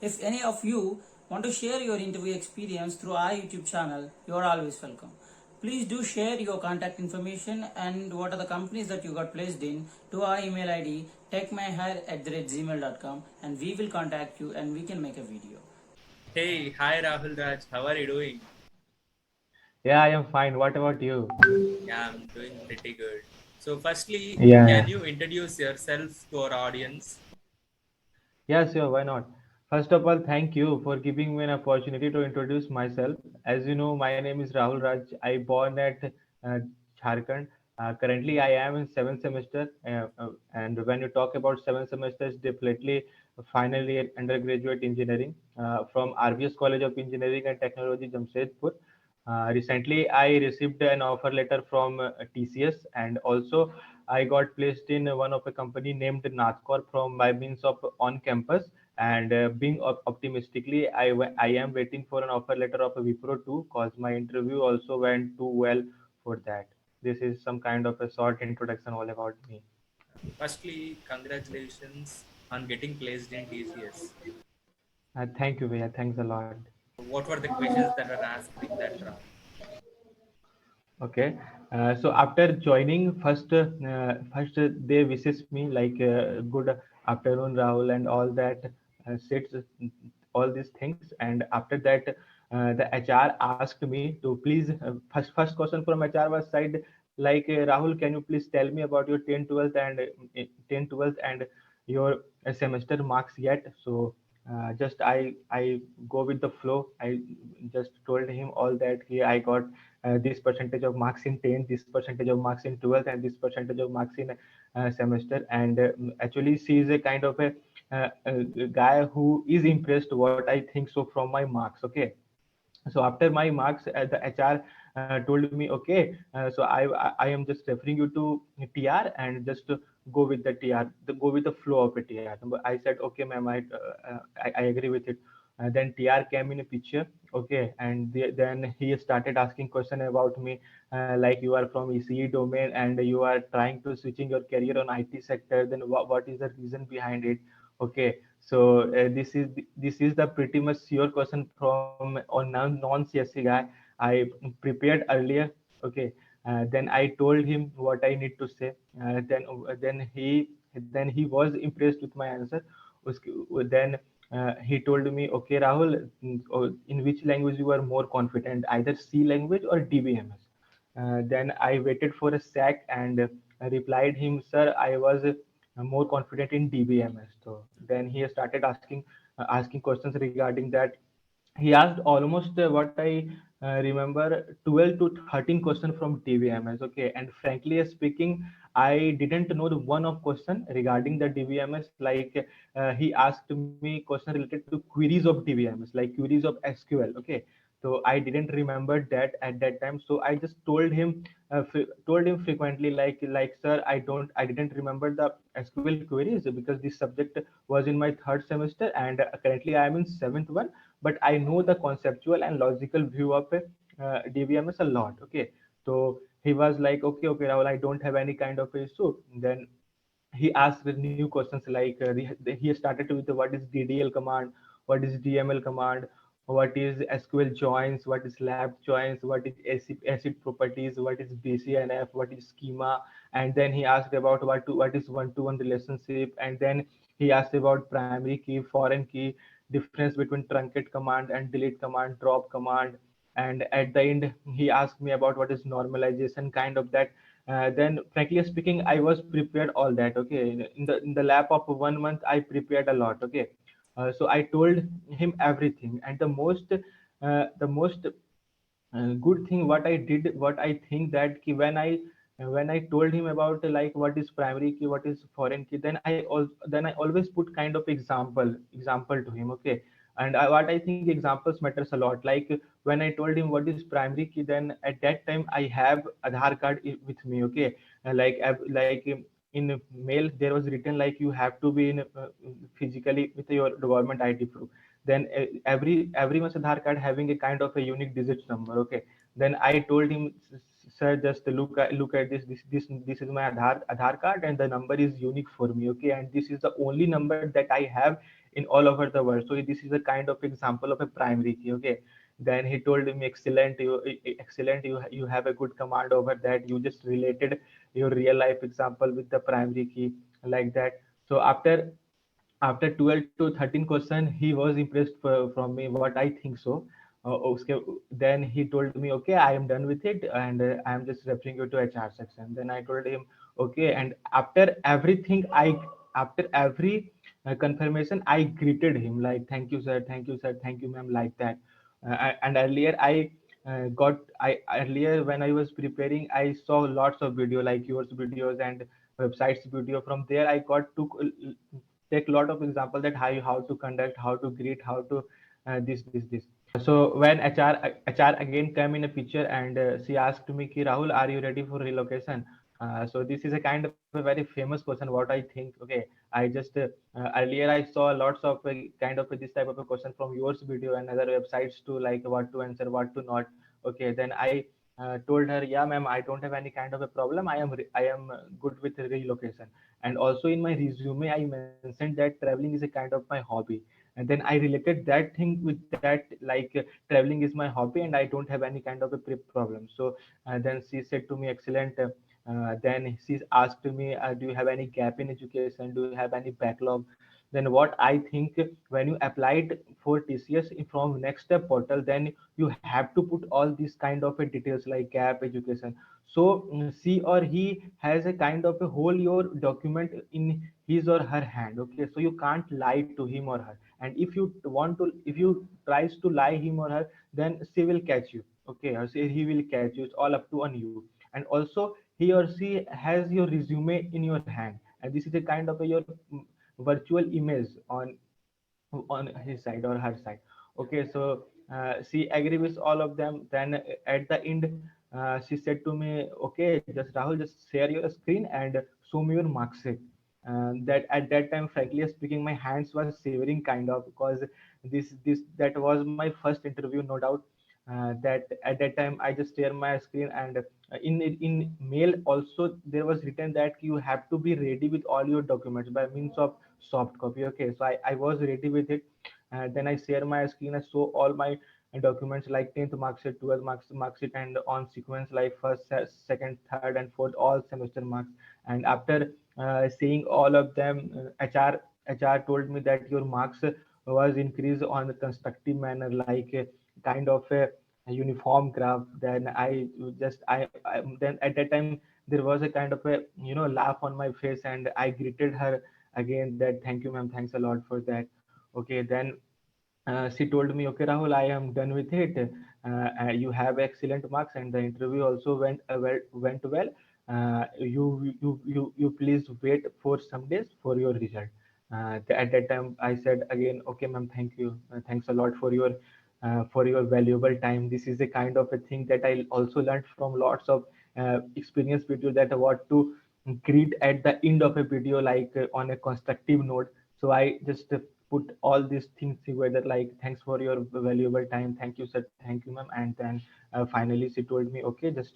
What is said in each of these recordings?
If any of you want to share your interview experience through our YouTube channel, you are always welcome. Please do share your contact information and what are the companies that you got placed in to our email ID techmyhire@gmail.com, and we will contact you and we can make a video. Hey, hi Rahul Raj, how are you doing? Yeah, I am fine. What about you? Yeah, I'm doing pretty good. So, firstly, Yeah. can you introduce yourself to our audience? Yeah, sure. Why not? First of all, thank you for giving me an opportunity to introduce myself. As you know, my name is Rahul Raj. I born at Jharkhand. Currently, I am in seventh semester. And when you talk about seventh semesters, definitely final year undergraduate engineering from RVS College of Engineering and Technology, Jamshedpur. Recently, I received an offer letter from TCS, and also I got placed in one of a company named Nathcor from by means of on campus. And being optimistically, I am waiting for an offer letter of a Wipro too, cause my interview also went too well for that. This is some kind of a short introduction all about me. Firstly, congratulations on getting placed in TCS. Thank you, Vijay. Thanks a lot. What were the questions that were asked in that round? Okay, so after joining, first they wishes me like good afternoon, Rahul, and all that, sits all these things. And after that, the HR asked me to please first question from HR was side like Rahul, can you please tell me about your 10 12th and 10 12th and your semester marks yet? So just I go with the flow. I just told him all that. I got this percentage of marks in 10th, this percentage of marks in 12th, and this percentage of marks in semester. And actually, she is a kind of a guy who is impressed what I think so from my marks. Okay, so after my marks, the HR told me, okay, so I am just referring you to TR and just go with the TR, go with the flow of a TR. I said, okay, ma'am, I agree with it. Then TR came in a picture, okay, and then he started asking question about me, like you are from ECE domain and you are trying to switching your career on IT sector. Then what is the reason behind it? Okay, so this is the pretty much your question from on non-CSC guy. I prepared earlier. Okay, then I told him what I need to say. Then he was impressed with my answer. Then he told me, okay, Rahul, in which language you are more confident, either C language or DBMS? Then I waited for a sec and replied him, sir, I was more confident in DBMS. So then he started asking questions regarding that. He asked almost what I remember 12 to 13 questions from DBMS. Okay, and frankly speaking, I didn't know the one of question regarding the DBMS. Like he asked me question related to queries of DBMS, like queries of SQL. Okay, so I didn't remember that at that time. So I just told him frequently, like sir, I didn't remember the SQL queries because this subject was in my third semester, and currently I am in seventh one, but I know the conceptual and logical view of DBMS a lot. Okay, so he was like, okay, Rahul, I don't have any kind of issue. Then he asked new questions like he started with what is DDL command, what is DML command, what is SQL joins, what is lab joins, what is acid properties, what is BCNF, what is schema. And then he asked about what is one-to-one relationship. And then he asked about primary key, foreign key, difference between truncate command and delete command, drop command. And at the end he asked me about what is normalization, kind of that. Then frankly speaking, I was prepared all that. Okay, in the lap of 1 month I prepared a lot. Okay, so I told him everything. And the most good thing what I did, what I think that when I told him about like what is primary key, what is foreign key, then I always put kind of example to him. Okay, and what I think examples matters a lot. Like when I told him what is primary key, then at that time I have Aadhaar card with me. Okay, in mail there was written like you have to be in physically with your government ID proof. Then everyone's Aadhaar card having a kind of a unique digit number. Okay, then I told him, sir, just look at this is my Aadhaar card, and the number is unique for me. Okay, and this is the only number that I have in all over the world. So this is a kind of example of a primary key. Okay, then he told me, excellent, excellent, you have a good command over that. You just related your real life example with the primary key, like that. So after 12 to 13 question, he was impressed from me, what I think so. Then he told me, okay, I am done with it, and I am just referring you to HR section. Then I told him, okay. And after everything, after every confirmation, I greeted him like, thank you sir, thank you sir, thank you ma'am, like that. And earlier I earlier when I was preparing, I saw lots of video like yours videos and websites video. From there I got to take a lot of example that how to conduct, how to greet, how to this. So when HR again came in a picture, and she asked me, ki, Rahul, are you ready for relocation? So this is a kind of a very famous question, what I think. Okay, I just earlier I saw lots of kind of this type of a question from yours video and other websites too, like what to answer, what to not. Okay, then I told her, yeah ma'am, I don't have any kind of a problem. I am good with relocation. And also in my resume I mentioned that traveling is a kind of my hobby. And then I related that thing with that, like traveling is my hobby and I don't have any kind of a problem. So then she said to me, excellent. Then she asked me, do you have any gap in education, do you have any backlog? Then what I think, when you applied for TCS from next step portal, then you have to put all these kind of details like gap education. So she or he has a kind of a whole your document in his or her hand. Okay, so you can't lie to him or her. And if you tries to lie him or her, then she will catch you. Okay, or say he will catch you. It's all up to on you. And also he or she has your resume in your hand, and this is a kind of a your virtual image on his side or her side. Okay, so she agree with all of them. Then at the end, she said to me, okay, just Rahul, just share your screen and show me your mark sheet. That at that time, frankly speaking, my hands were shivering kind of, because this that was my first interview, no doubt. That at that time I just share my screen, and in mail also there was written that you have to be ready with all your documents by means of soft copy. Okay, so I was ready with it. Then I share my screen, I show all my documents like 10th mark sheet, 12th mark sheet, and on sequence like first, second, third, and fourth, all semester marks. And after seeing all of them, HR told me that your marks was increased on a constructive manner, like kind of a uniform graph. Then then at that time there was a kind of a laugh on my face, and I greeted her again that thank you ma'am, thanks a lot for that. Okay, then she told me, okay Rahul, I am done with it. You have excellent marks and the interview also went well. You please wait for some days for your result. At that time I said again, okay ma'am, thank you. Thanks a lot for your valuable time. This is a kind of a thing that I also learned from lots of experience video, that what to greet at the end of a video, like on a constructive note. So I just put all these things together, like thanks for your valuable time, thank you sir, thank you ma'am. And then finally she told me, okay, just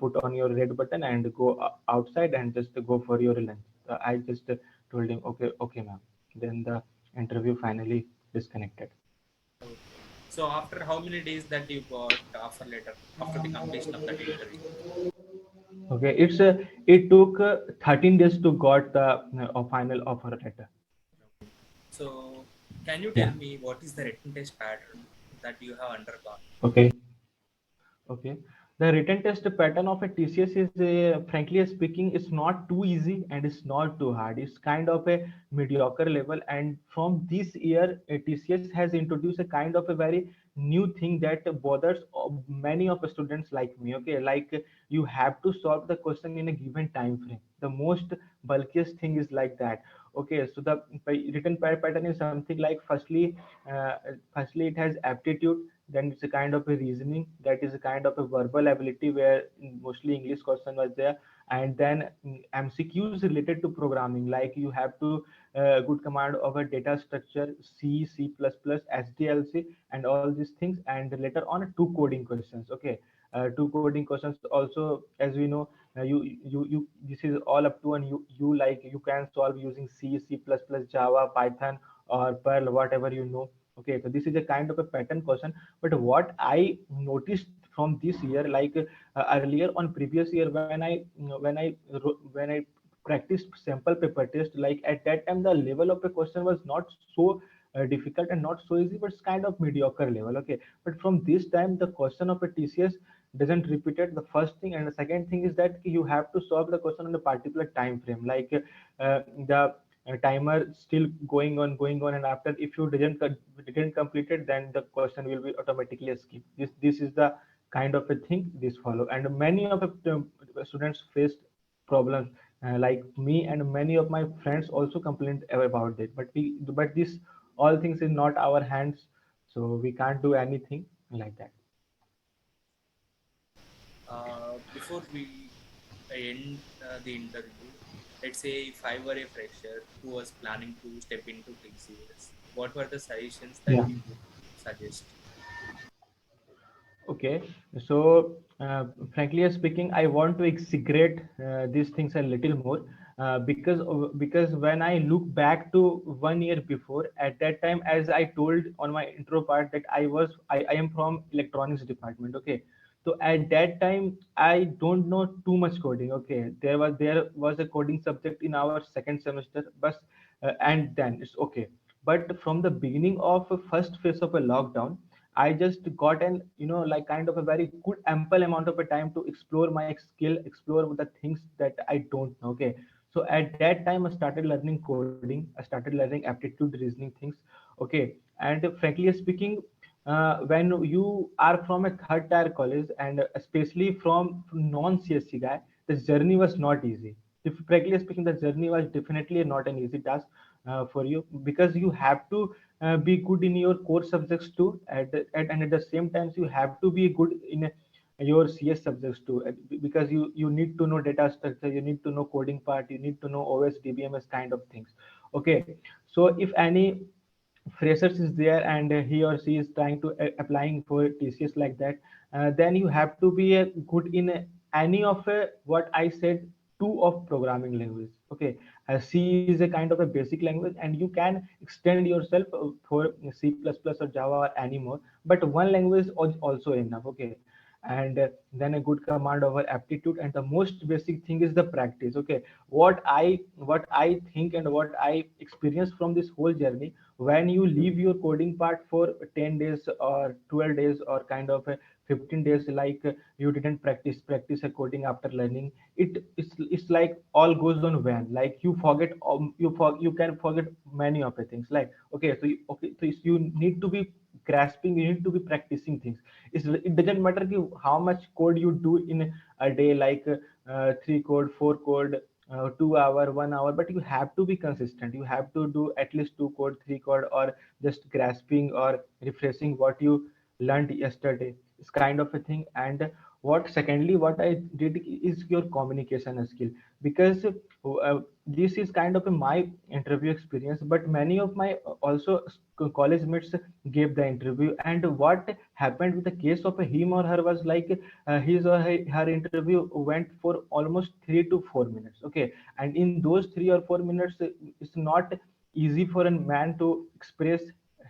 put on your red button and go outside and just go for your lunch. I just told him, okay, okay ma'am. Then the interview finally disconnected. Okay. So after how many days that you got offer letter after the completion of that interview? Okay, it took 13 days to got the final offer letter. Okay. So can you tell Yeah. me what is the written test pattern that you have undergone? Okay. Okay. The written test pattern of a TCS is, frankly speaking, it's not too easy and it's not too hard. It's kind of a mediocre level. And from this year, TCS has introduced a kind of a very new thing that bothers many of the students like me. Okay, like you have to solve the question in a given time frame. The most bulkiest thing is like that. Okay, so the written pattern is something like, firstly it has aptitude, then it's a kind of a reasoning, that is a kind of a verbal ability where mostly English question was there. And then MCQs related to programming, like you have to good command of a data structure, C++, SDLC, and all these things. And later on two coding questions. Okay, two coding questions also, as we know, you this is all up to, and you like you can solve using C, C++, Java, Python, or Perl, whatever you know. Okay, so this is a kind of a pattern question. But what I noticed from this year, like earlier on previous year, when I practiced sample paper test, like at that time the level of the question was not so difficult and not so easy, but it's kind of mediocre level. Okay, but from this time the question of a TCS doesn't repeat it, the first thing. And the second thing is that you have to solve the question on a particular time frame, like the timer still going on, and after if you didn't complete it, then the question will be automatically skipped. This is the kind of a thing this follow. And many of the students faced problems like me, and many of my friends also complained about it. But this all things is not our hands, so we can't do anything like that. Before we end the interview, let's say if I were a fresher who was planning to step into TCS, what were the suggestions that Yeah. you would suggest? Okay, so frankly speaking, I want to exaggerate these things a little more, because when I look back to 1 year before, at that time, as I told on my intro part, that I am from electronics department. Okay, so at that time I don't know too much coding. Okay, there was a coding subject in our second semester, but and then it's okay. But from the beginning of first phase of a lockdown, I just got an like kind of a very good ample amount of a time to explore my skill, explore the things that I don't know. Okay, so at that time I started learning coding, I started learning aptitude reasoning things. Okay, and frankly speaking, when you are from a third tier college, and especially from non CSC guy, the journey was not easy. If frankly speaking, the journey was definitely not an easy task for you, because you have to be good in your core subjects too, and at the same time you have to be good in your CS subjects too, because you need to know data structure, you need to know coding part, you need to know OS DBMS kind of things. Okay, so if any freshers is there, and he or she is trying to applying for TCS like that, then you have to be good in any of what I said, two of programming language. Okay, C is a kind of a basic language, and you can extend yourself for C++ or Java or any more, but one language is also enough. Okay, and then a good command over aptitude, and the most basic thing is the practice. Okay, what I think and what I experienced from this whole journey, when you leave your coding part for 10 days or 12 days or kind of 15 days, like you didn't practice a coding after learning it's like all goes on van, like you forget, you can forget many of the things, like okay, so you need to be grasping, you need to be practicing things. It doesn't matter how much code you do in a day, like three code, four code, 2 hour, 1 hour, but you have to be consistent. You have to do at least two code, three code, or just grasping or refreshing what you learned yesterday. It's kind of a thing. And what I did is your communication skill, because this is kind of my interview experience, but many of my also college mates gave the interview, and what happened with the case of him or her was like his or her interview went for almost 3 to 4 minutes. Okay, and in those 3 or 4 minutes, it's not easy for a man to express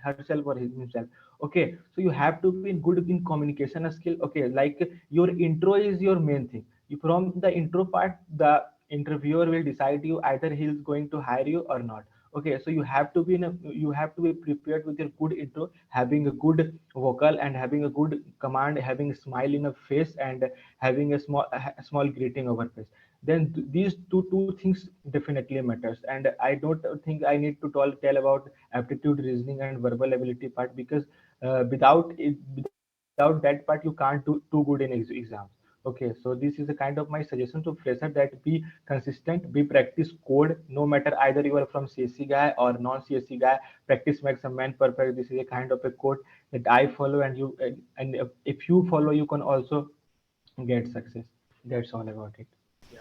herself or himself. Okay, so you have to be good in communication skill. Okay, like your intro is your main thing. From the intro part, the interviewer will decide you either he is going to hire you or not. Okay, so you have to be prepared with your good intro, having a good vocal and having a good command, having a smile in a face, and having a small greeting over face. Then these two things definitely matters. And I don't think I need to tell about aptitude reasoning and verbal ability part, because without that part you can't do too good in exams. Okay, so this is a kind of my suggestion to fresher, that be consistent, be practice code, no matter either you are from CSC guy or non CSC guy. Practice makes a man perfect. This is a kind of a quote that I follow, and if you follow, you can also get success. That's all about it. Yeah.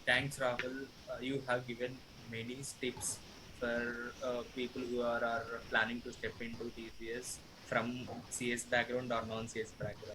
Thanks, Rahul. You have given many tips for people who are planning to step into TCS from CS background or non-CS background.